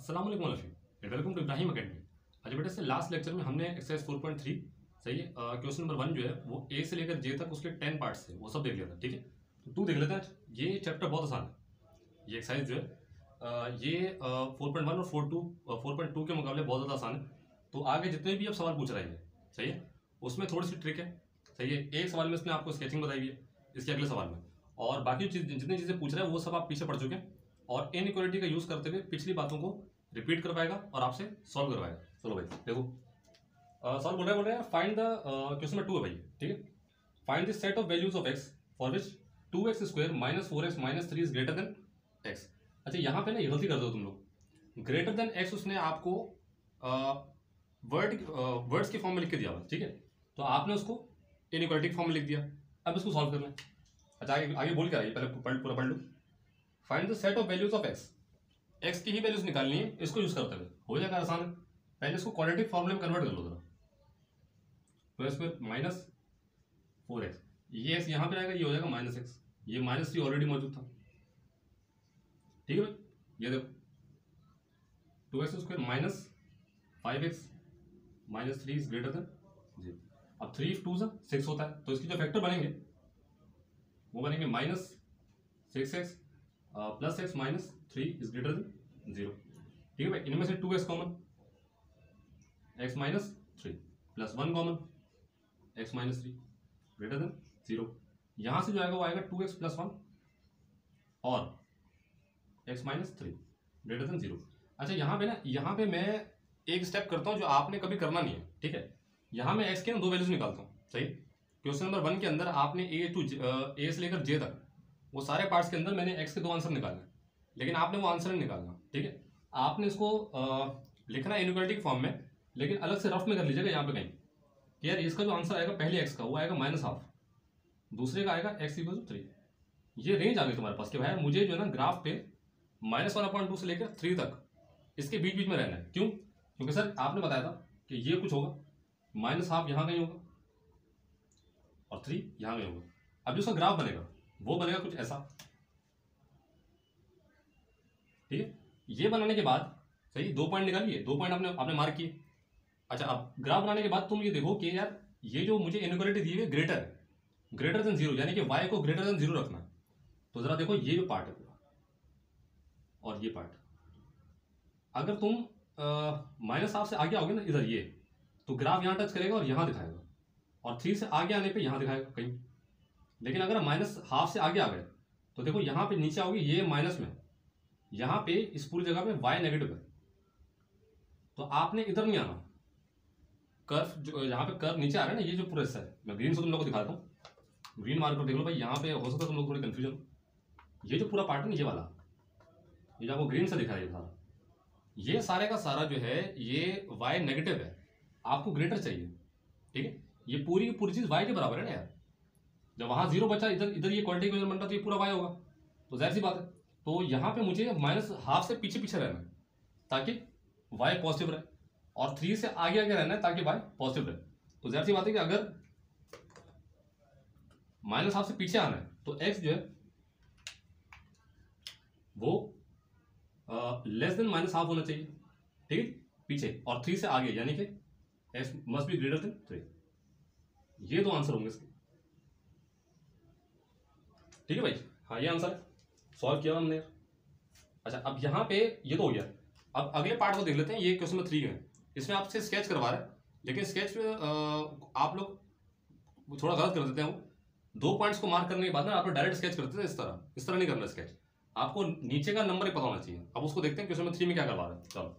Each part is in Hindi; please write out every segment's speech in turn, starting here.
अस्सलाम वालेकुम वेलकम टू इब्राहिम अकेडमी। अच्छा बेटा, से लास्ट लेक्चर में हमने एक्सरसाइज 4.3 सही है, क्वेश्चन नंबर 1 जो है वो ए से लेकर जे तक उसके 10 पार्ट्स थे, वो सब देख लिया था। ठीक है, तो तू देख लेते हैं। ये चैप्टर बहुत आसान है। ये एक्सरसाइज जो है ये 4.1 और 4.2 के मुकाबले बहुत ज़्यादा आसान है। तो आगे जितने भी अब सवाल पूछ रहे हैं सही है, उसमें थोड़ी सी ट्रिक है। सही है, एक सवाल में इसने आपको स्केचिंग बताई हुई है, इसके अगले सवाल में, और बाकी जितनी चीज़ें पूछ रहे हैं वो सब आप पीछे पढ़ चुके हैं, और इनइक्वालिटी का यूज़ करते हुए पिछली बातों को रिपीट करवाएगा और आपसे सॉल्व करवाएगा। चलो भाई देखो, सॉल्व बोल रहा है फाइंड द क्वेश्चन नंबर 2 है भाई। ठीक है, find the set of values of x for which 2x square minus 4x minus 3 is greater then x. अच्छा, यहाँ पे ना ये गलती कर दो तुम लोग, ग्रेटर देन एक्स उसने आपको वर्ड्स के फॉर्म में लिख के दिया हुआ। ठीक है, तो आपने उसको इनइक्वालिटी के फॉर्म में लिख दिया। अब इसको सॉल्व करना है। अच्छा, आगे बोल क्या रही है, पहले पूरा पढ़ लो। Find the set of values of x, x की ही वैल्यूज निकालनी है, इसको यूज करते हुए हो जाएगा आसान है। पहले इसको क्वाड्रेटिक फॉर्मूले में कन्वर्ट कर लो जरा। तो स्क्वायर माइनस 4x, ये एक्स यहाँ पे आएगा, ये हो जाएगा माइनस एक्स, ये माइनस 3 ऑलरेडी मौजूद था। ठीक है भाई, ये देखो 2x square minus 5x minus 3 is greater than 0। अब 3 2 6 होता है, तो इसकी जो फैक्टर बनेंगे वो बनेंगे minus 6x plus x minus 3 is greater than 0। ठीक है भाई, इनमें से 2x common, x minus 3 plus 1 common, x minus 3 greater than 0। यहां से जो आएगा वो आएगा 2x प्लस 1 और x माइनस 3 ग्रेटर देन 0। अच्छा, यहाँ पे मैं एक स्टेप करता हूं जो आपने कभी करना नहीं है। ठीक है, यहां मैं x के ना दो वैल्यूज निकालता हूं। सही, क्वेश्चन नंबर 1 के अंदर आपने ए से लेकर जे तक वो सारे पार्ट्स के अंदर मैंने x के दो आंसर निकालने, लेकिन आपने वो आंसर नहीं निकालना। ठीक है, आपने इसको लिखना है इनइक्वालिटी के फॉर्म में, लेकिन अलग से रफ में कर लीजिएगा यहाँ पे कहीं कि यार इसका जो आंसर आएगा पहले x का वो आएगा माइनस हाफ, दूसरे का आएगा x इक्वल टू 3। ये रेंज आ गई तुम्हारे पास कि भाई मुझे जो है ना ग्राफ पे -1/2 से लेकर 3 तक इसके बीच बीच में रहना है। क्यों? क्योंकि सर आपने बताया था कि ये कुछ होगा, माइनस हाफ यहाँ कहीं होगा और 3 यहाँ कहीं होगा। अब जो उसका ग्राफ बनेगा वो बनेगा कुछ ऐसा। ठीक है, ये बनाने के बाद सही 2 पॉइंट निकालिए, 2 पॉइंट आपने मार्क किए। अच्छा, अब ग्राफ बनाने के बाद तुम ये देखो कि यार ये जो मुझे इनइक्वालिटी दी हुई है ग्रेटर देन 0, यानी कि y को ग्रेटर देन 0 रखना है। तो जरा देखो ये जो पार्ट है पूरा और ये पार्ट, अगर तुम माइनस हाफ से आगे आओगे ना इधर ये, तो ग्राफ यहाँ टच करेगा और यहाँ दिखाएगा, और 3 से आगे आने पे यहाँ दिखाएगा कहीं। लेकिन अगर माइनस हाफ से आगे आ गए तो देखो यहाँ पे नीचे आओगे, ये माइनस में, यहाँ पे इस पूरी जगह पे y नेगेटिव है। तो आपने इधर नहीं आना, कर्व जो यहाँ पे कर्व नीचे आ रहा है ना, ये जो पूरा हिस्सा है, मैं ग्रीन से तुम लोग को दिखाता हूँ, ग्रीन मार्कर देख लो भाई। यहाँ पे हो सकता है तुम लोग थोड़ी कंफ्यूजन, ये जो पूरा पार्ट है ना, ये वाला, ये जो आपको ग्रीन से दिखा रहा है सारा, ये सारे का सारा जो है ये y नेगेटिव है, आपको ग्रेटर चाहिए। ठीक है, ये पूरी की पूरी चीज y के बराबर है ना यार। जब वहां 0 बचा, इधर ये क्वाड्रेटिक इक्वेशन बन रहा, तो ये पूरा y होगा, तो जाहिर सी बात है। तो यहाँ पे मुझे माइनस हाफ से पीछे पीछे रहना है ताकि y पॉजिटिव रहे, और 3 से आगे आगे रहना है ताकि y पॉजिटिव रहे। तो जाहिर सी बात है कि अगर माइनस हाफ से पीछे आना है तो x जो है वो लेस देन माइनस हाफ होना चाहिए। ठीक है, पीछे, और 3 से आगे, यानी कि x must be greater then 3। ये दो आंसर होंगे इसके। ठीक है भाई, हाँ ये आंसर है, सॉल्व किया हमने। अच्छा, अब यहाँ पे ये तो हो गया। अब अगले पार्ट को देख लेते हैं। ये क्वेश्चन नंबर 3 है, इसमें आपसे स्केच करवा रहा है, लेकिन स्केच आप लोग थोड़ा गलत कर देते हैं। वो 2 पॉइंट्स को मार्क करने के बाद ना आप लोग डायरेक्ट स्केच करते थे, इस तरह नहीं करना स्केच, आपको नीचे का नंबर ही पता होना चाहिए। अब उसको देखते हैं क्वेश्चन नंबर 3 में क्या करवा रहा है। चलो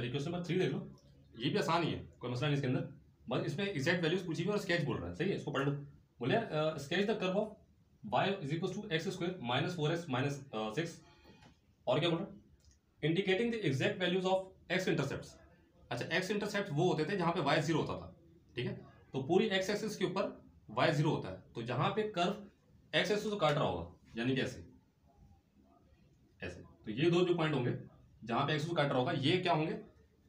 क्वेश्चन नंबर 3 देख लो, ये भी आसान ही है, कोई मसला नहीं इसके अंदर, बस इसमें एग्जैक्ट वैल्यूज पूछी हुई और स्केच बोल रहा है। सही है, इसको पढ़ लो। बोले sketch the curve of y is equal to X square minus 4x minus 6, और क्या बोल रहा है, indicating the exact values of X intercepts. अच्छा, एक्स इंटरसेप्ट वो होते थे जहां पे y 0 होता था। ठीक है, तो पूरी एक्स एक्सिस के ऊपर y 0 होता है, तो जहां पे कर्व एक्स एक्सिस को काट रहा होगा, यानी कि ऐसे ऐसे, तो ये दो जो पॉइंट होंगे जहां पे एक्सिस को काट रहा होगा, ये क्या होंगे,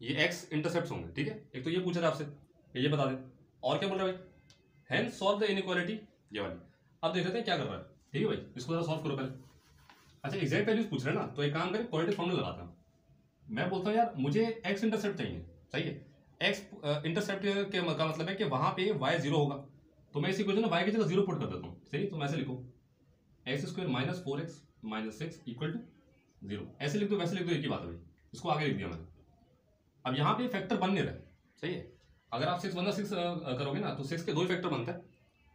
ये एक्स इंटरसेप्ट होंगे। ठीक है, एक तो ये पूछ रहा है आपसे, ये बता दें। और क्या बोल रहा है भाई, हेंस सॉल्व द इनइक्वालिटी, ये वाली। अब देख लेते हैं क्या कर रहा है। ठीक है भाई, इसको जरा सॉल्व करो पहले। अच्छा, एग्जैक्ट वैल्यूज पूछ रहे हैं ना, तो एक काम करें, क्वाड्रेटिक फॉर्मूला लगाते हैं। मैं बोलता हूँ यार मुझे एक्स इंटरसेप्ट चाहिए, सही है। एक्स इंटरसेप्ट का मतलब है कि वहां पे वाई जीरो होगा, तो मैं इसी क्वेश्चन में वाई की जगह जीरो पुट कर देता हूँ, सही। तो मैं ऐसे लिखूँ X square minus 4x minus 6 equal to zero, ऐसे लिख दो वैसे लिख दो, एक ही बात है भाई, इसको आगे लिख दिया मैंने। अब यहाँ पे फैक्टर बन नहीं रहा, सही है। अगर आप 6 वन 6 करोगे ना तो 6 के दो ही फैक्टर बनता है,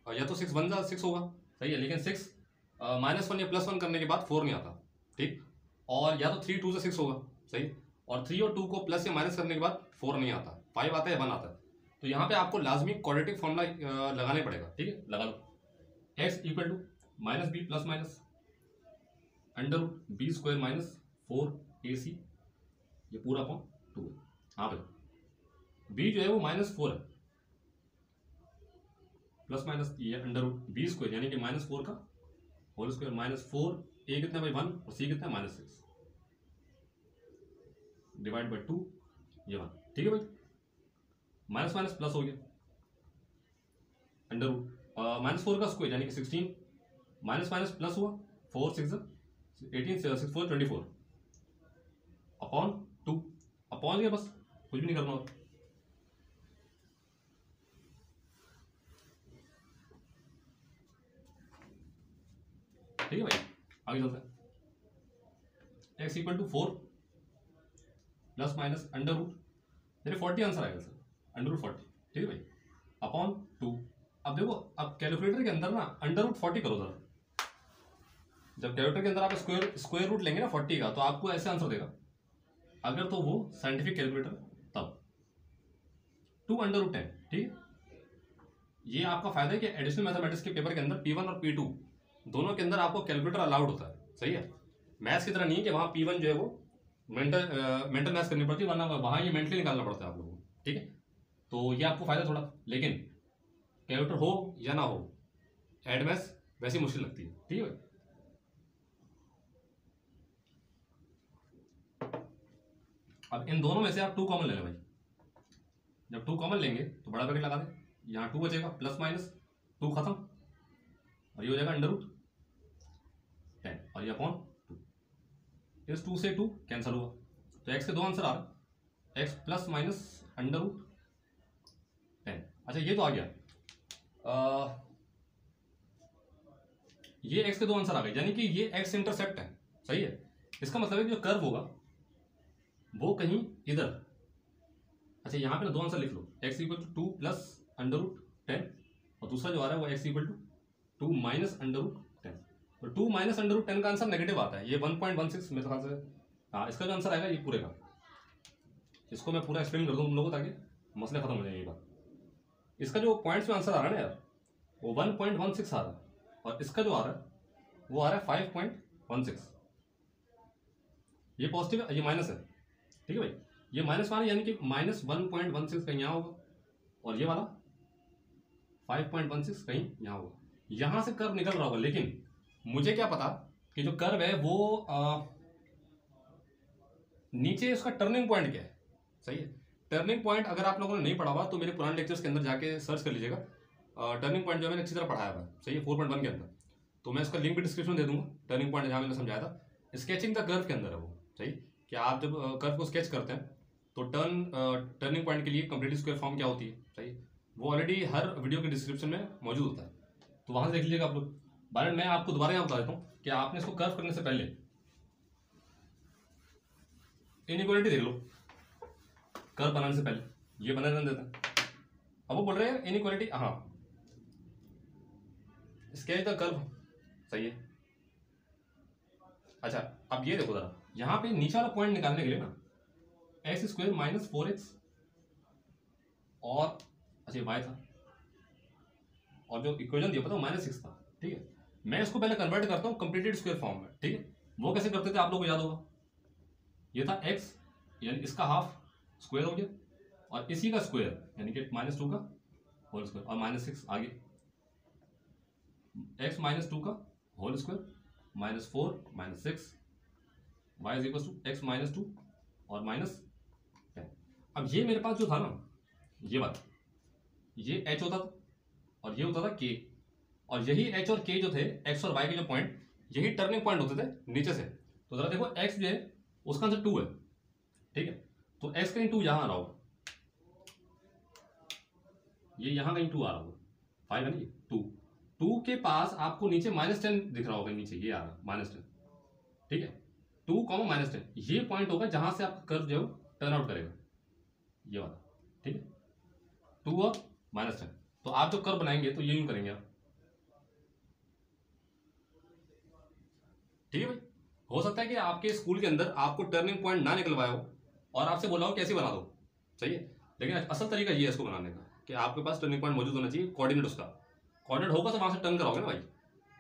और या तो 6 वन 6 होगा, सही है, लेकिन 6 -1 या +1 करने के बाद 4 नहीं आता, ठीक। और या तो 3 2 से 6 होगा, सही, और 3 और 2 को प्लस या माइनस करने के बाद 4 नहीं आता, 5 आता है, 1 आता है। तो यहाँ पे आपको लाजमी क्वाड्रेटिक फॉर्मूला लगाने पड़ेगा, ठीक है, लगा लो। X equal to minus b plus minus under root b square minus 4ac, ये पूरा अपॉन 2 है। हाँ भाई बी जो है वो -4 है, प्लस माइनस ये अंडर रूट बी स्क्वायर यानी कि -4 का होल स्क्वायर -4, ए कितना भाई 1 और सी कितना -6 डिवाइड बाई 2, ये 1, ठीक है भाई। माइनस माइनस प्लस हो गया, अंडर रूट -4 का स्क्वायर यानी कि 16, माइनस माइनस प्लस हुआ, 4 6 18 6 4 24 अपॉन 2, अपॉन गया, बस कुछ भी नहीं करना होता। ठीक है भाई, आगे चलते हैं। X equal to 4 plus minus under root, मेरे 40 आंसर आएगा सर, अंडर रूट 40, ठीक है भाई, अपॉन 2। अब देखो, अब कैलकुलेटर के अंदर ना अंडर रूट 40 करो जरा, जब कैलकुलेटर के अंदर आप स्क्वायर रूट लेंगे ना 40 का, तो आपको ऐसे आंसर देगा, अगर तो वो साइंटिफिक कैलकुलेटर तब 2 अंडर रूट 10, ठीक है। ये आपका फायदा है कि एडिशनल मैथमेटिक्स के पेपर के अंदर P1 और P2 दोनों के अंदर आपको कैलकुलेटर अलाउड होता है, सही है। मैथ्स की तरह नहीं है कि वहाँ P1 जो है वो मेंटल मैथ्स करनी पड़ती है, वरना वहाँ ये मेंटली निकालना पड़ता है आप लोगों को, ठीक है। तो ये आपको फायदा थोड़ा, लेकिन कैलकुलेटर हो या ना हो, एड मैथ्स वैसी मुश्किल लगती है, ठीक है। अब इन दोनों में से आप 2 कॉमन ले लें भाई, जब 2 कॉमन लेंगे तो बड़ा ब्रैकेट लगा दें, यहाँ 2 बचेगा, प्लस माइनस 2 खत्म, और ये हो जाएगा अंडर रूट 10 और ये अपॉन 2, इस 2 से 2 कैंसिल हुआ, तो एक्स के 2 आंसर आ रहे, X plus minus under root 10। अच्छा ये तो आ गया, ये एक्स के 2 आंसर आ गए, यानी कि ये एक्स इंटरसेप्ट है, सही है। इसका मतलब है कि जो कर्व होगा वो कहीं इधर, अच्छा यहाँ पे ना 2 आंसर लिख लो, x equal to 2 plus under root 10, और दूसरा जो आ रहा है वो x equal to 2 minus under root 10, तो 2 माइनस अंडर रूट 10 का आंसर नेगेटिव आता है, ये 1.16 मेरे ख्याल से। हाँ, इसका जो आंसर आएगा ये पूरे का, इसको मैं पूरा एक्सप्लेन कर दूँ तुम लोगों को ताकि मसले खत्म हो जाए ये बात। इसका जो पॉइंट्स में आंसर आ रहा है ना यार, वो 1.16 आ रहा है, और इसका जो आ रहा है वो आ रहा है 5.16, ये पॉजिटिव है, ये माइनस है, ठीक है भाई। ये माइनस वाला यानी कि -1.16 कहीं यहाँ होगा, और ये वाला 5.16 कहीं यहाँ होगा, यहाँ से कर्व निकल रहा होगा, लेकिन मुझे क्या पता कि जो कर्व है वो नीचे उसका टर्निंग पॉइंट क्या है, सही है। टर्निंग पॉइंट अगर आप लोगों ने नहीं पढ़ा हुआ तो मेरे पुराने लेक्चर्स के अंदर जाके सर्च कर लीजिएगा, टर्निंग पॉइंट जो मैंने अच्छी तरह पढ़ाया हुआ है, सही है, 4.1 के अंदर, तो मैं इसका लिंक भी डिस्क्रिप्शन दे दूंगा। टर्निंग पॉइंट जहाँ मैंने समझाया था, स्केचिंग द कर्व के अंदर है वो, सही। कि आप जब कर्व को स्केच करते हैं तो टर्निंग पॉइंट के लिए कंप्लीट स्क्वायर फॉर्म क्या होती है, सही, वो ऑलरेडी हर वीडियो के डिस्क्रिप्शन में मौजूद होता है, तो वहाँ से देख लीजिएगा आप लोग। बारे मैं आपको दोबारा यहाँ बता देता हूँ कि आपने इसको कर्व करने से पहले इनइक्वालिटी देख लो, कर्व बनाने से पहले ये बना रहने देता है। अब वो बोल रहे हैं इनइक्वालिटी, हाँ स्केच द कर्व, सही है। अच्छा अब ये देखो जरा, यहाँ पे नीचे वाला पॉइंट निकालने के लिए ना एक्स स्क्वायर माइनस 4x और अच्छा y था, और जो इक्वेशन दिया पता -6 था, ठीक है। मैं इसको पहले कन्वर्ट करता हूँ कंप्लीटेड स्क्वायर फॉर्म में, ठीक है। वो कैसे करते थे आप लोगों को याद होगा, ये था x यानी इसका हाफ स्क्वायर हो गया, और इसी का स्क्वायर यानी कि -2 का होल स्क्वायर, और -6 आगे x -2 का whole square -4 -6 y is equal to x -2 और -10। अब ये मेरे पास जो था ना, ये बात, ये h होता था और ये होता था k, और यही h और k जो थे, x और y के जो पॉइंट, यही टर्निंग पॉइंट होते थे नीचे से। तो जरा देखो x जो है उसका आंसर 2 है, ठीक है। तो x कहीं 2 यहाँ आ रहा होगा, ये यहाँ कहीं 2 आ रहा होगा, 5 है ना, ये 2 के पास आपको नीचे -10 दिख रहा होगा, नीचे ये आ रहा है -10, ठीक है। 2, -10 ये पॉइंट होगा जहां से आपका कर्व जो टर्न आउट करेगा, ये वाला, ठीक है। 2 और -10, तो आप जो कर्व बनाएंगे तो ये यूं करेंगे आप, ठीक है भाई। हो सकता है कि आपके स्कूल के अंदर आपको टर्निंग पॉइंट ना निकलवाया हो और आपसे बोला हो कैसे बना दो, सही है, लेकिन असल तरीका ये है इसको बनाने का कि आपके पास टर्निंग पॉइंट मौजूद होना चाहिए, कोऑर्डिनेट उसका कोऑर्डिनेट होगा तो वहां से टर्न कराओगे ना भाई,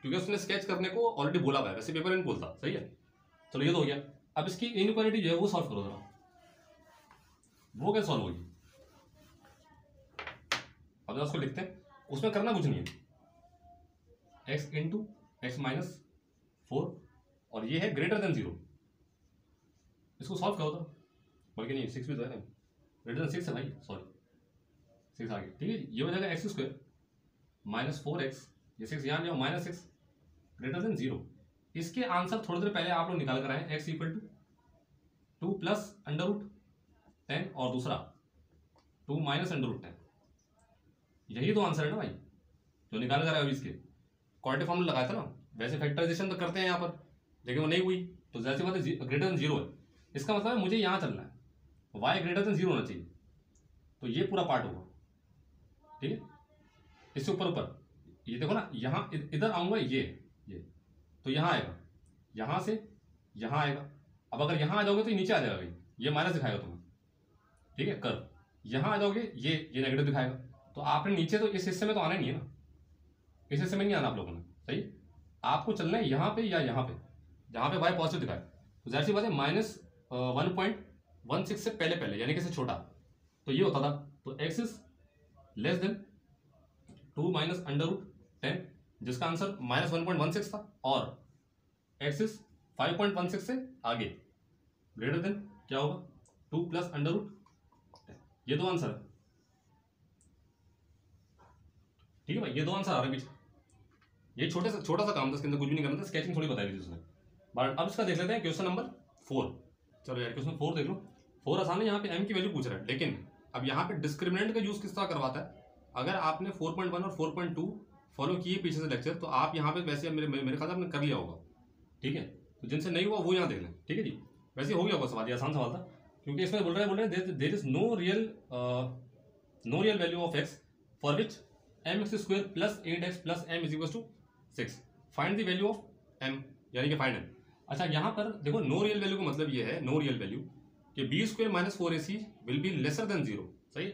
क्योंकि उसने स्केच करने को ऑलरेडी बोला हुआ है, वैसे पेपर नहीं बोलता, सही है। चलो ये तो हो गया। अब इसकी इनइक्वालिटी जो है वो सॉल्व करो जरा, वो कैसे सॉल्व होगी। अब जरा उसको लिखते हैं, उसमें करना कुछ नहीं है, x इंटू एक्स माइनस 4 और ये है ग्रेटर देन 0, इसको सॉल्व करो तो, बल्कि नहीं 6 भी तो है ना, ग्रेटर देन 6 है भाई, सॉरी 6 आ गया, ठीक है। ये हो जाएगा x स्क्वायर -4x, ये 6 यहाँ ले आओ, -6 ग्रेटर देन 0। इसके आंसर थोड़ी देर पहले आप लोग निकाल कर आए, x इक्वल टू 2 प्लस √10 और दूसरा 2 माइनस √10, यही तो आंसर है ना भाई जो निकाल कर आए अभी। इसके क्वाड्रेटिक फॉर्मूला लगाया था ना, वैसे फैक्टराइजेशन तो करते हैं यहाँ पर, लेकिन वो नहीं हुई, तो जैसी बात है ग्रेटर देन 0 है, इसका मतलब है मुझे यहाँ चलना है, y ग्रेटर देन 0 होना चाहिए, तो ये पूरा पार्ट होगा, ठीक है। इससे ऊपर ये देखो ना, यहाँ इधर आऊंगा, ये तो यहाँ आएगा, यहाँ से यहाँ आएगा। अब अगर यहाँ आ जाओगे तो ये नीचे आ जाएगा भाई, ये माइनस दिखाएगा तुम्हें, ठीक है। कर्व यहाँ आ जाओगे, ये नेगेटिव दिखाएगा, तो आपने नीचे तो इस हिस्से में तो आना नहीं है ना, इस हिस्से में नहीं आना आप लोगों ने, सही। आपको चलना है यहाँ पे या यहाँ पे, जहाँ पे y पॉजिटिव दिखाए, तो जाहिर सी बात है -1.16 से पहले यानी कि से छोटा, तो ये होता था, तो x is less than 2 minus √10, जिसका आंसर -1.16 था, और x इज 5.16 से आगे ग्रेटर देन क्या होगा 2 प्लस √10, ये दो आंसर है, ठीक है भाई, ये दो आंसर आ रहे हैं पीछे। ये छोटा सा काम था, इसके अंदर कुछ भी नहीं करना था, स्केचिंग थोड़ी बताई थी उसने। बट अब इसका देख लेते हैं क्वेश्चन नंबर 4। चलो यार क्वेश्चन 4 देख लो, 4 आसान है, यहाँ पे m की वैल्यू पूछ रहा है, लेकिन अब यहाँ पे डिस्क्रिमिनेंट का यूज किस तरह करवाता है। अगर आपने 4.1 और 4.2 फॉलो किए पीछे से लेक्चर, तो आप यहाँ पे वैसे मेरे ख्याल से आपने कर लिया होगा, ठीक है। तो जिनसे नहीं हुआ वो यहाँ देख लें, ठीक है जी। वैसे हो गया होगा सवाल, ये आसान सवाल था, क्योंकि इसमें बोल रहे हैं there is no real value of x for which mx² plus 8x plus m is equal to 6, find the value of m, यानी कि फाइंड m। अच्छा यहाँ पर देखो, नो रियल वैल्यू का मतलब ये है, नो रियल वैल्यू कि b² - 4ac will be lesser then 0, सही।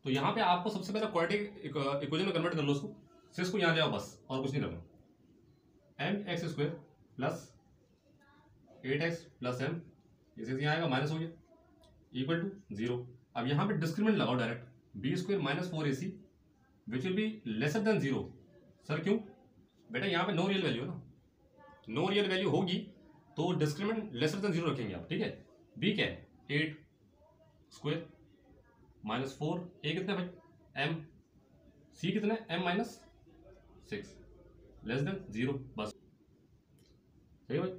तो यहाँ पे आपको सबसे पहले क्वाड्रेटिक इक्वेशन में कन्वर्ट कर लो उसको, 6 को यहाँ ले आओ बस, और कुछ नहीं करना। mx² plus 8x plus m, इसे यहाँ आएगा, माइनस हो गया, इक्वल टू 0। अब यहाँ पे डिस्क्रिमिनेंट लगाओ direct, b² - 4ac which will be lesser then 0। Sir क्यों बेटा, यहाँ पे नो रियल वैल्यू है ना, नो रियल वैल्यू होगी तो डिस्क्रिमिनेंट लेसर देन 0 रखेंगे आप, ठीक है। b क्या है, 8² - 4, a कितना भाई m, c कितना है m - 6 लेस देन 0, बस सही भाई।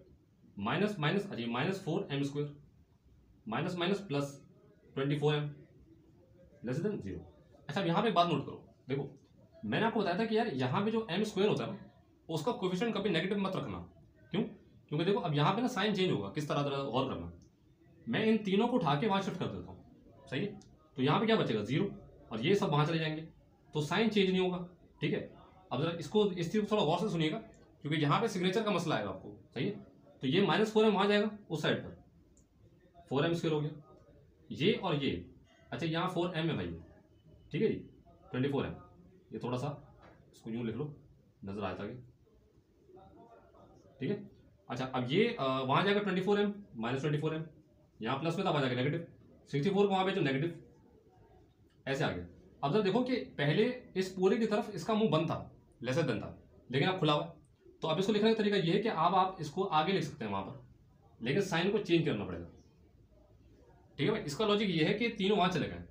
माइनस माइनस, अच्छा -4m² minus minus plus 24m less than 0। अच्छा अब यहाँ पे एक बात नोट करो, देखो मैंने आपको बताया था कि यार यहाँ पे जो m² होता है ना, उसका कोफिशिएंट कभी नेगेटिव मत रखना, क्यों, क्योंकि देखो अब यहाँ पे ना साइन चेंज होगा, किस तरह गौर करना। मैं इन तीनों को उठा के वहाँ शिफ्ट कर देता हूँ, सही है, तो यहाँ पे क्या बचेगा 0, और ये सब वहाँ चले जाएंगे, तो साइन चेंज नहीं होगा, ठीक है। अब जरा इसको इस चीज़ को थोड़ा गौर से सुनिएगा, क्योंकि यहाँ पे सिग्नेचर का मसला आएगा आपको, सही है। तो ये -4m वहाँ जाएगा उस साइड पर, 4m² हो गया, ये और ये, अच्छा यहाँ 4m है भाई, ठीक है जी, 24m, ये थोड़ा सा इसको यूँ लिख लो, नजर आया था कि, ठीक है। अच्छा अब ये वहाँ जाएगा 24m -24m, यहाँ प्लस में था, वहाँ जाएगा नेगेटिव, 64 को वहाँ पे जो नेगेटिव, ऐसे आ गया। अब जब देखो कि पहले इस पूरे की तरफ इसका मुंह बंद था, लेसर देन था, लेकिन अब खुला हुआ, तो अब इसको लिखने का तरीका ये है कि अब आप इसको आगे लिख सकते हैं वहाँ पर, लेकिन साइन को चेंज करना पड़ेगा, ठीक है भाई। इसका लॉजिक ये है कि तीनों वहाँ चले गए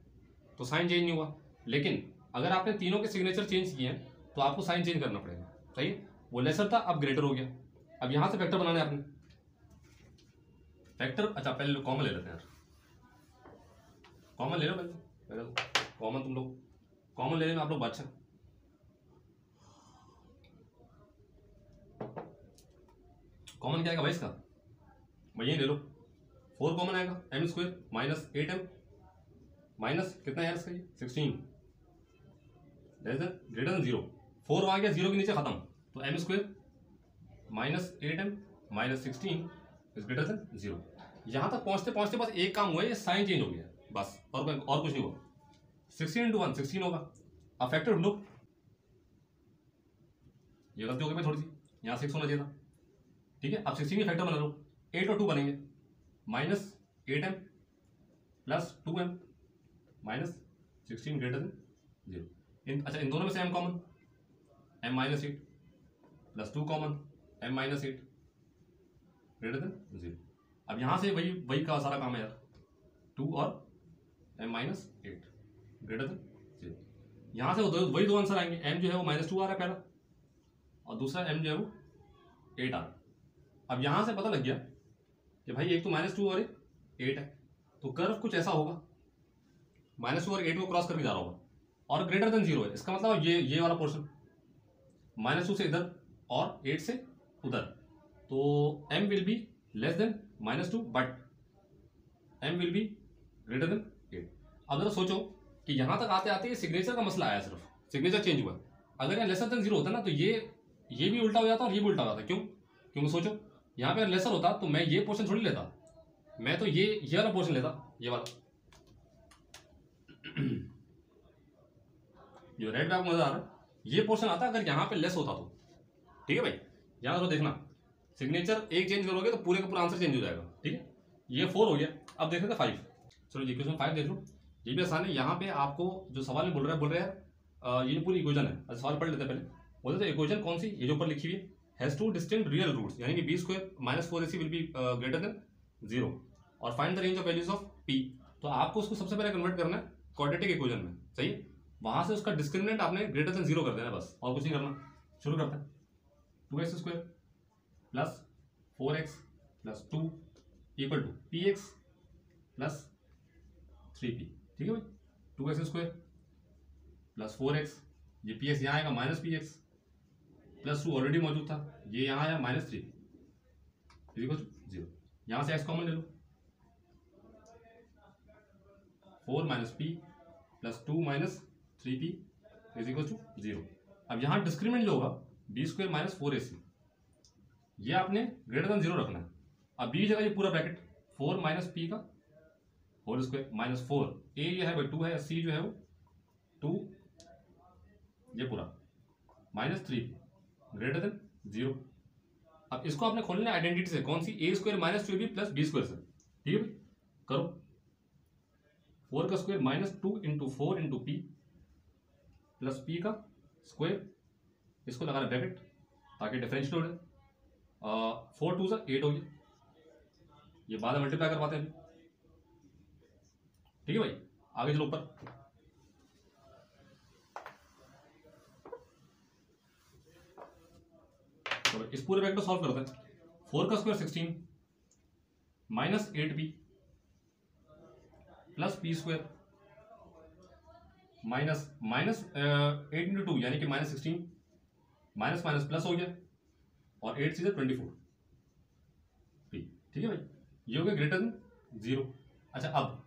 तो साइन चेंज नहीं हुआ, लेकिन अगर आपने तीनों के सिग्नेचर चेंज किए हैं तो आपको साइन चेंज करना पड़ेगा, सही है। वो लेसर था, अब ग्रेटर हो गया। अब यहाँ से फैक्टर बनाना है आपने, फैक्टर, अच्छा पहले कॉमन ले लेते हैं यार, कॉमन ले लो पहले कॉमन, तुम लोग कॉमन ले लेना आप लोग, अच्छा कॉमन क्या आएगा भाई इसका, वही ले लो, 4 कॉमन आएगा, M square minus 8m minus कितना यार इसका, 16 ग्रेटर देन 0, 4 आ गया 0 के नीचे खत्म, तो M square minus 8m minus 16 is greater than 0। यहाँ तक पहुँचते पहुँचते बस एक काम हुआ है, ये साइन चेंज हो गया बस, और कुछ नहीं हुआ। 16 into 1 16 होगा, अब फैक्टर ढूंढो, ये गलती हो गई थोड़ी सी, यहाँ 6 होना चाहिए था, ठीक है। अब 16 के फैक्टर बना लो, 8 और 2 बनेंगे, minus 8m plus 2m minus 16 greater than 0। अच्छा इन दोनों में से m common, m minus 8 plus 2 common, m minus 8 greater than 0। अब यहाँ से वही का सारा काम है यार, 2 और m माइनस 8 ग्रेटर देन 0। यहाँ से वही दो आंसर आएंगे, m जो है वो -2 आ रहा है पहला, और दूसरा m जो है वो 8 आ रहा है। अब यहाँ से पता लग गया कि भाई एक तो -2 और एक 8 है, तो कर्व कुछ ऐसा होगा, -2 और 8 को क्रॉस करके जा रहा होगा, और ग्रेटर देन 0 है, इसका मतलब ये वाला पोर्शन -2 से इधर और 8 से उधर, तो m will be less than -2 but m will be greater then 8। अब जरा सोचो कि यहाँ तक आते आते ये सिग्नेचर का मसला आया, सिर्फ सिग्नेचर चेंज हुआ। अगर यहाँ लेसर देन 0 होता ना तो ये भी उल्टा हो जाता और ये भी उल्टा हो जाता। क्यों? क्योंकि सोचो यहाँ पे लेसर होता तो मैं ये पोर्शन थोड़ी लेता, मैं तो ये वाला पोर्शन लेता, ये वाला जो रेड बैग मजा आ रहा है, ये पोर्शन आता अगर यहाँ पे लेस होता तो। ठीक है भाई, यहाँ तो देखना सिग्नेचर एक चेंज करोगे तो पूरे का पूरा आंसर चेंज हो जाएगा। ठीक है, ये 4 हो गया। अब देख रहे थे 5, चलो ये क्वेश्चन 5 देख लो, ये भी आसान है। यहाँ पे आपको जो सवाल में बोल रहे हैं ये पूरी इक्वेशन है। अच्छा सवाल पढ़ लेते हैं पहले। बोलते थे इक्वेशन कौन सी, ये जो ऊपर लिखी हुई है, has two distinct real roots, यानी कि b square minus 4ac will be greater than 0 और find the range of values of p। तो आपको उसको सबसे पहले कन्वर्ट करना है क्वाड्रेटिक इक्वेशन में, सही है। वहां से उसका डिस्क्रिमिनेंट आपने ग्रेटर देन 0 कर देना बस, और कुछ नहीं करना। शुरू करते हैं। 2x square plus 4x plus 2 equal to px plus 3p। ठीक है भाई, 2x स्क्वायर प्लस 4x, ये px यहाँ आएगा माइनस px प्लस 2 ऑलरेडी मौजूद था, ये यहाँ आया माइनस 3 इक्वल टू 0। यहाँ से x कॉमन ले लो, 4 minus p plus 2 minus 3p is equal to 0। अब यहाँ डिस्क्रिमिनेंट जो होगा b स्क्वायर माइनस 4ac, ये आपने ग्रेटर देन 0 रखना है। अब b जगह ये पूरा ब्रैकेट 4 माइनस p का होल स्क्वायर माइनस 4, a ये है भाई 2 है, c जो है वो 2, ये पूरा माइनस 3 ग्रेटर देन 0। अब इसको आपने खोलना है आइडेंटिटी से, कौन सी, a square minus 2ab plus b square से। ठीक है भाई, करो 4 का square minus 2 into 4 into p plus p का स्क्वायर, इसको लगाना ब्रैकेट ताकि डिफरेंशियल हो जाए। 4 2 8 हो गया, ये बाद में मल्टीप्लाई करवाते हैं। ठीक है भाई, आगे चलो ऊपर। तो इस पूरे ब्रैकेट को सॉल्व करते हैं। 4 का square 16 minus 8b plus p square minus 8 into 2 यानी कि माइनस 16, माइनस माइनस प्लस हो गया, और 8 सीधे 24 p। ठीक है भाई, ये हो गया ग्रेटर देन 0। अच्छा अब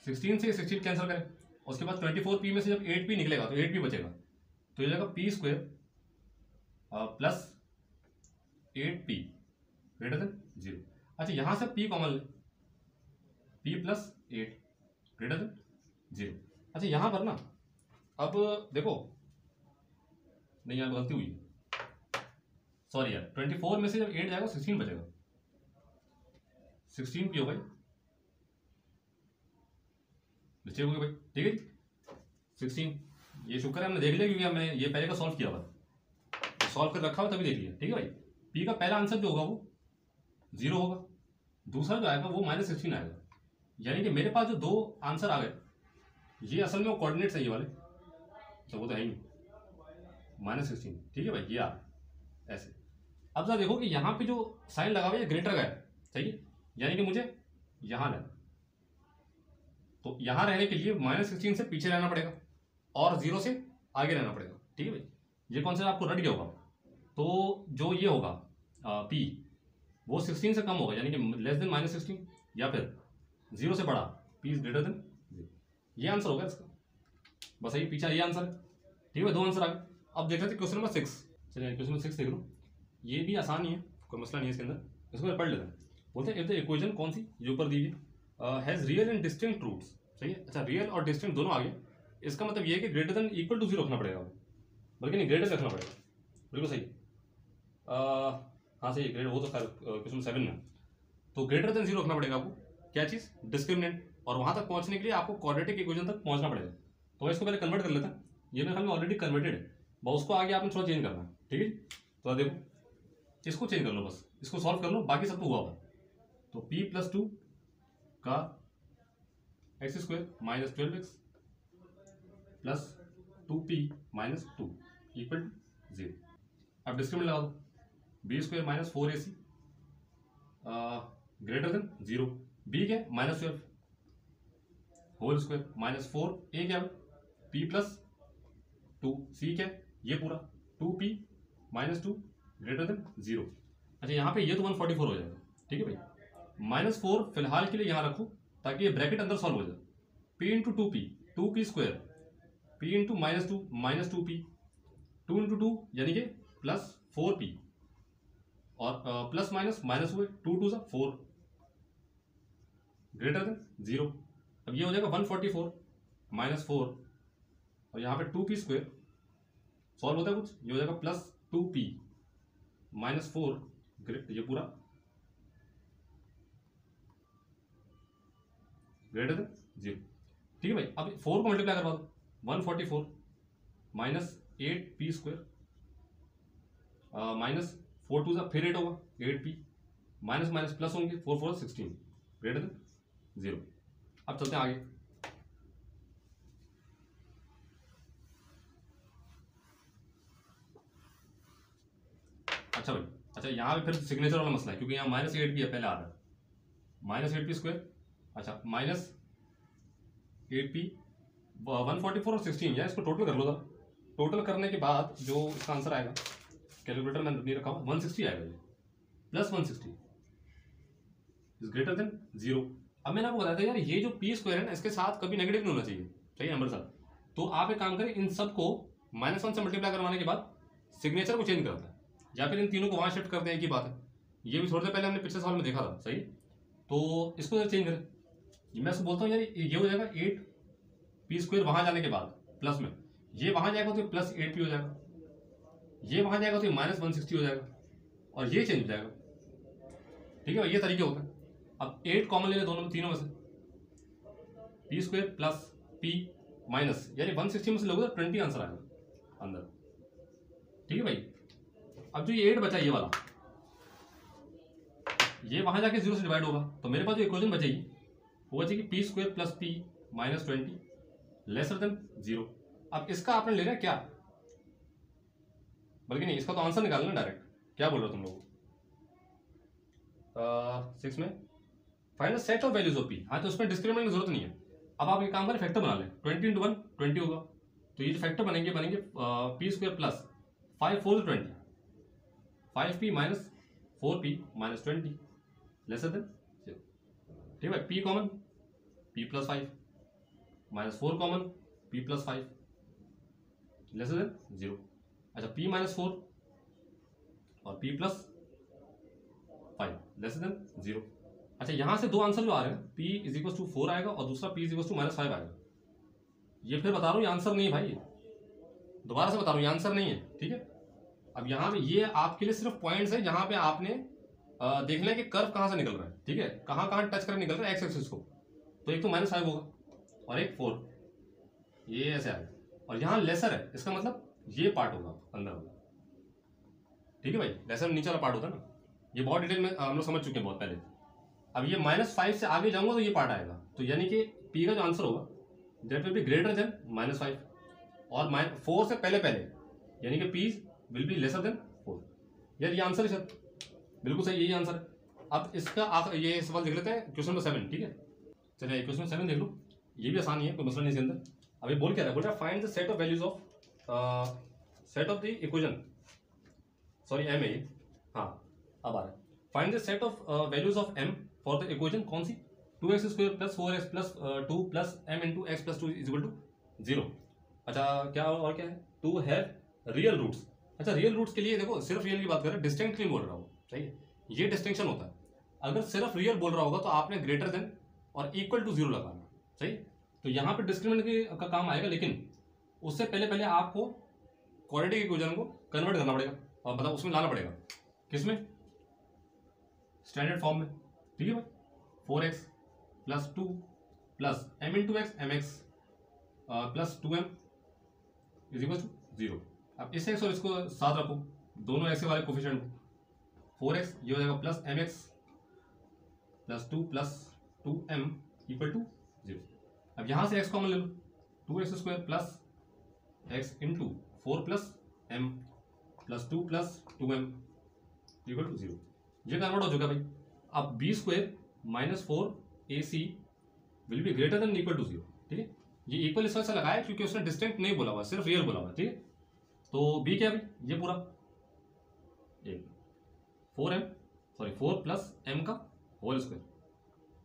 16 से 16 कैंसिल करें, उसके बाद 24p में से जब 8p निकलेगा तो 8p बचेगा, तो ये जाएगा p square plus 8p greater than 0। अच्छा यहाँ से p कॉमन ले, p प्लस 8 ग्रेटर देन 0। अच्छा यहाँ पर ना अब देखो, नहीं यहाँ गलती हुई, सॉरी यार, 24 में से जब 8 जाएगा 16 बचेगा, 16p हो भाई, बचे होंगे भाई। ठीक है 16, ये शुक्र है हमने देख लिया, क्योंकि हमने ये पहले का सॉल्व किया हुआ, सॉल्व कर रखा हुआ तभी देख लिया। ठीक है भाई, p का पहला आंसर जो होगा वो 0 होगा, दूसरा जो आएगा वो माइनस 16 आएगा, यानी कि मेरे पास जो दो आंसर आ गए ये असल में वो कोऑर्डिनेट्स है ये वाले, तो वो तो है ही माइनस 16। ठीक है भाई, ये आ ऐसे। अब जरा देखो कि यहाँ पे जो साइन लगा हुआ है ग्रेटर का है, सही है, यानी कि मुझे यहाँ लेना, तो यहाँ रहने के लिए -16 से पीछे रहना पड़ेगा और 0 से आगे रहना पड़ेगा। ठीक है भाई, ये कॉन्सेप्ट आपको रट गया होगा। तो जो ये होगा P वो 16 से कम होगा, यानी कि लेस देन -16, या फिर 0 से बड़ा, P इज ग्रेटर देन 0। ये आंसर होगा इसका, बस यही पीछा ये आंसर है। ठीक है, 2 आंसर आ गए। अब देख रहे थे क्वेश्चन नंबर 6। चलिए क्वेश्चन नंबर 6 देख लो, ये भी आसान ही है, कोई मसला नहीं है इसके अंदर, इसको पढ़ लेते हैं। बोलते हैं इफ द इक्वेशन कौन सी जो ऊपर दी है has real and distinct roots. सही है, अच्छा रियल और डिस्टिंक्ट दोनों आ गए, इसका मतलब ये है कि ग्रेटर देन इक्वल टू 0 रखना पड़ेगा, बल्कि नहीं ग्रेटर रखना पड़ेगा। बिल्कुल सही, हाँ सही है, ग्रेटर वो तो खैर क्वेश्चन 7 में। तो ग्रेटर देन 0 रखना पड़ेगा आपको, क्या चीज़, डिस्क्रिमिनेंट, और वहाँ तक पहुँचने के लिए आपको क्वाड्रेटिक इक्वेशन तक पहुँचना पड़ेगा। तो इसको पहले कन्वर्ट कर लेते हैं, ये मेरे ख्याल में ऑलरेडी कन्वर्टेड है, बस उसको आगे आपने थोड़ा चेंज करना है। ठीक है, तो देखो इसको चेंज कर लो, बस इसको सॉल्व कर लो, बाकी सब तो हुआ हुआ। तो p+2 का x² - 12x plus 2p - 2 equal 0। अब डिस्क्रिमिनेंट लगा दो, b² - 4ac greater than 0, b क्या -12 होल स्क्वायर -4, a क्या p+2, c क्या ये पूरा 2p - 2 ग्रेटर देन 0। अच्छा यहाँ पे ये तो 144 हो जाएगा। ठीक है भाई, -4 फिलहाल के लिए यहाँ रखो ताकि ये ब्रैकेट अंदर सॉल्व हो जाए। p × 2p 2p², p × -2 -2p, 2 × 2 यानी कि +4p, और प्लस माइनस हुए 2 2 4 ग्रेटर देन 0। अब ये हो जाएगा 144 -4, और यहाँ पे 2p² सॉल्व होता है कुछ, ये हो जाएगा +2p -4 ये पूरा ग्रेटर देन 0। ठीक है भाई, अब 4 को मल्टीप्लाई करवा दो, 144 -8p² -4 2 फिर 8 होगा 8p, माइनस प्लस होंगे 4 4 16 ग्रेटर देन 0। अब चलते हैं आगे। अच्छा भाई, अच्छा यहाँ पे फिर सिग्नेचर वाला मसला है, क्योंकि यहाँ -8p है, पहले आ रहा है -8p²। अच्छा -8p 144 और 16, या इसको टोटल कर लो था। टोटल करने के बाद जो इसका आंसर आएगा, कैलकुलेटर में नहीं रखा हुआ, 160 आएगा, ये +160 इज ग्रेटर देन 0। अब मैंने आपको बताया था यार, ये जो p² है ना, इसके साथ कभी नेगेटिव नहीं होना चाहिए, सही नंबर साथ। तो आप एक काम करें, इन सब को -1 से मल्टीप्लाई करवाने के बाद सिग्नेचर को चेंज करते हैं, या फिर इन तीनों को वहाँ शिफ्ट करते हैं, एक ही बात है। ये भी थोड़ी देर पहले हमने पिछले साल में देखा था, सही। तो इसको चेंज करें, मैं इसको बोलता हूँ यार, ये हो जाएगा 8p² वहाँ जाने के बाद प्लस में, ये वहाँ जाएगा तो +8p हो जाएगा, ये वहाँ जाएगा तो -160 हो जाएगा, और ये चेंज हो जाएगा। ठीक है, ये तरीके होते हैं। अब 8 कॉमन ले लें दोनों में, तीनों में से, p² प्लस p माइनस, यानी 160 में से लोगे तो 20 आंसर आएगा अंदर। ठीक है भाई, अब जो ये 8 बचा, ये वाला, ये वहां जाके 0 से डिवाइड होगा, तो मेरे पास जो इक्वेशन बचेगी वो बचेगी p² plus p - 20 lesser than 0। अब इसका आपने लेना है क्या, बल्कि नहीं, इसका तो आंसर निकालना डायरेक्ट। क्या बोल रहे हो तुम लोग 6 में, find the set of values of p। हाँ, तो उसमें डिस्क्रिमिनेंट की जरूरत नहीं है। अब आप एक काम करें, फैक्टर बना लें, 20 × 1 20 होगा, तो ये जो फैक्टर बनेंगे p² plus 5 4 20, 5p - 4p - 20 lesser than 0। ठीक है, p common p + 5 -4 common p + 5 lesser than 0। अच्छा, p - 4 और p + 5 लेसर देन 0। अच्छा, यहाँ से दो आंसर जो आ रहे हैं, p = 4 आएगा और दूसरा p = -5 आएगा। ये फिर बता रहा हूँ, ये आंसर नहीं है भाई, दोबारा से बता रहा हूँ, ये आंसर नहीं है। ठीक है, अब यहाँ पे ये आपके लिए सिर्फ पॉइंट्स है, जहाँ पे आपने देखना है कि कर्व कहाँ से निकल रहा है। ठीक है, कहाँ कहाँ टच करके निकल रहा है एक्स एक्सिस को, तो एक तो -5 होगा और एक 4, ये ऐसे आएगा, और यहाँ लेसर है, इसका मतलब ये पार्ट होगा अंदर वाला। ठीक है भाई, लेसर नीचे वाला पार्ट होता है ना, ये बहुत डिटेल में हम लोग समझ चुके हैं बहुत पहले। अब ये -5 से आगे जाऊंगा तो ये पार्ट आएगा, तो यानी कि p का जो आंसर होगा that will be greater then -5, और 4 से पहले यानी कि p will be lesser then 4। यार ये आंसर है सर, बिल्कुल सही, यही आंसर है। अब इसका ये सवाल देख लेते हैं, क्वेश्चन नंबर 7। ठीक है, चलिए क्वेश्चन 7 देख लो। ये भी आसान ही है, कोई मसला नहीं इसके अंदर। अब ये बोल क्या रहा है, बोल रहा है find the set of values of the equation, sorry m है ये, हाँ अब आ रहा है, find the set of values of m for the equation कौन सी, 2x square plus 4x plus 2 plus m into x plus 2 is equal to 0। अच्छा क्या और क्या है, टू हैव रियल रूट्स। अच्छा रियल रूट्स के लिए देखो सिर्फ रियल की बात करें, डिस्टिंक्ट नहीं बोल रहा हूँ, सही है, ये डिस्टिंक्शन होता है। अगर सिर्फ रियल बोल रहा होगा तो आपने ग्रेटर देन और इक्वल टू 0 लगाना, सही। तो यहाँ पे डिस्क्रिमिनेंट का काम आएगा, लेकिन उससे पहले आपको क्वाड्रेटिक इक्वेशन को कन्वर्ट करना पड़ेगा और मतलब उसमें लाना पड़ेगा, किसमें, स्टैंडर्ड फॉर्म में, ठीक है भाई। 4x plus 2 plus m into x m x plus 2m is equal to 0। अब इस एक्स और इसको साथ रखो, दोनों एक्स वाले कोफिशिएंट को, 4x ये हो जाएगा plus mx plus 2 plus 2m equal to 0। अब यहाँ से x कॉमन ले लो, 2x square plus x into 4 plus m plus 2 plus 2m equal to 0। ये कन्वर्ट हो चुका भाई। अब b square minus 4ac will be greater than equal to 0, ठीक है। ये इक्वल इस वजह से लगाया क्योंकि उसने डिस्टिंक्ट नहीं बोला हुआ, सिर्फ रियल बोला हुआ, ठीक है। तो b क्या है भाई, ये पूरा 4 प्लस m का होल स्क्वायर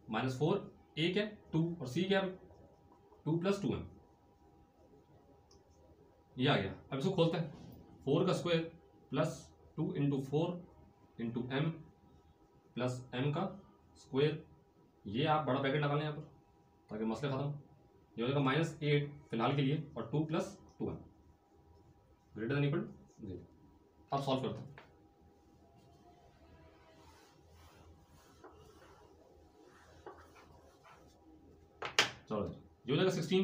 माइनस 4 a क्या 2 और c क्या है 2 प्लस 2m, ये आ गया। अब इसको खोलते हैं, 4 का square plus 2 into 4 into m plus m का स्क्वायर, ये आप बड़ा ब्रैकेट लगा लें यहाँ पर ताकि मसले खत्म। ये हो जाएगा -8 फिलहाल के लिए और 2 plus 2m greater than equal to 0। अब सॉल्व करते हैं। चलो ये हो जाएगा 16,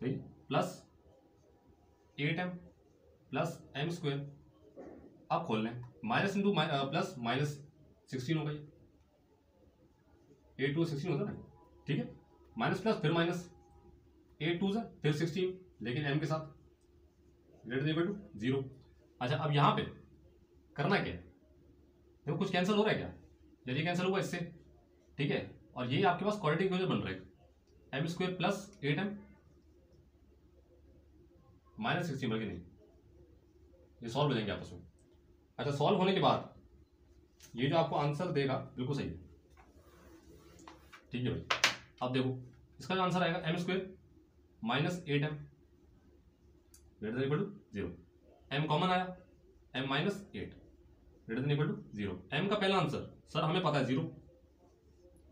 सही, plus 8m plus m square. अब खोल लें, माइनस इंटू प्लस माइनस 16 होगा, ये 8 2 16 होता है ना, ठीक है। माइनस प्लस फिर माइनस, 8 2 फिर 16, लेकिन m के साथ ग्रेटर देन इक्वल टू 0। अच्छा अब यहाँ पे करना क्या है, देखो कुछ कैंसिल हो रहा है क्या, यदि कैंसिल हुआ इससे, ठीक है, और ये आपके पास क्वाड्रेटिक इक्वेशन बन रहा है, m square plus 8m minus 16 बल्कि नहीं, ये सॉल्व हो जाएंगे आपस में। अच्छा सॉल्व होने के बाद ये जो आपको आंसर देगा बिल्कुल सही है, ठीक है भाई। अब देखो इसका जो आंसर आएगा m square minus 8m greater than equal to 0। m common आया, m minus 8 greater than equal to 0। m का पहला आंसर सर हमें पता है 0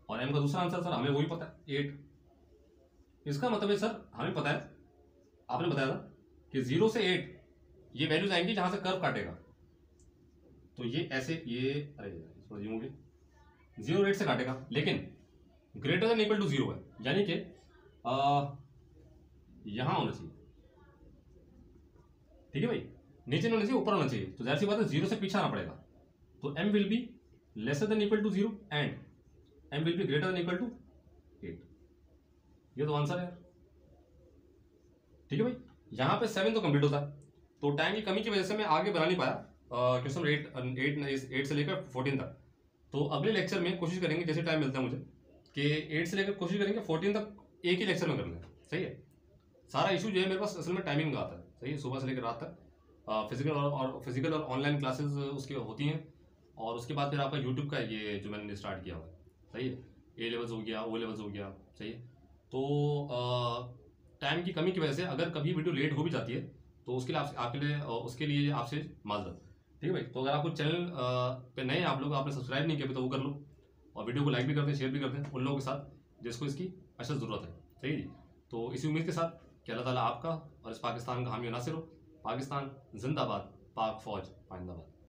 और m का दूसरा आंसर सर हमें वही पता है 8। इसका मतलब है सर हमें पता है, आपने बताया था कि 0 से 8 ये वैल्यूज आएंगी जहां से कर्व काटेगा, तो ये ऐसे ये अरे इसको यूं भी 0 8 से काटेगा, लेकिन ग्रेटर देन इक्वल टू 0 है, यानी कि यहां होना चाहिए, ठीक है भाई, नीचे नहीं होना चाहिए ऊपर होना चाहिए। तो जाहिर सी बात है 0 से पीछे आना पड़ेगा, तो m will be lesser than equal to 0 and m will be greater than equal to 8। ये तो आंसर है, ठीक है भाई। यहाँ पे 7 तो कंप्लीट होता है, तो टाइम की कमी की वजह से मैं आगे बना नहीं पाया क्वेश्चन 8 से लेकर 14 तक। तो अगले लेक्चर में कोशिश करेंगे, जैसे टाइम मिलता है मुझे, कि 8 से लेकर कोशिश करेंगे 14 तक एक ही लेक्चर में करना है, सही है। सारा इशू जो है मेरे पास असल में टाइमिंग का आता है, सही है, सुबह से लेकर रात तक फिजिकल और ऑनलाइन क्लासेस उसकी होती हैं, और उसके बाद फिर आपका यूट्यूब का ये जो मैंने स्टार्ट किया हुआ है, सही है, A लेवल्स हो गया, O लेवल्स हो गया, सही है। तो टाइम की कमी की वजह से अगर कभी वीडियो लेट हो भी जाती है तो उसके लिए आपसे माजरत, ठीक है भाई। तो अगर आपको चैनल पे नए आप लोग आपने सब्सक्राइब नहीं किया तो वो कर लो, और वीडियो को लाइक भी करते हैं, शेयर भी करते हैं उन लोगों के साथ जिसको इसकी अशद ज़रूरत है, सही जी। तो इसी उम्मीद के साथ कि अल्लाह ताला आपका और इस पाकिस्तान का हामी नासिर हो। पाकिस्तान जिंदाबाद, पाक फौज पाइंदाबाद।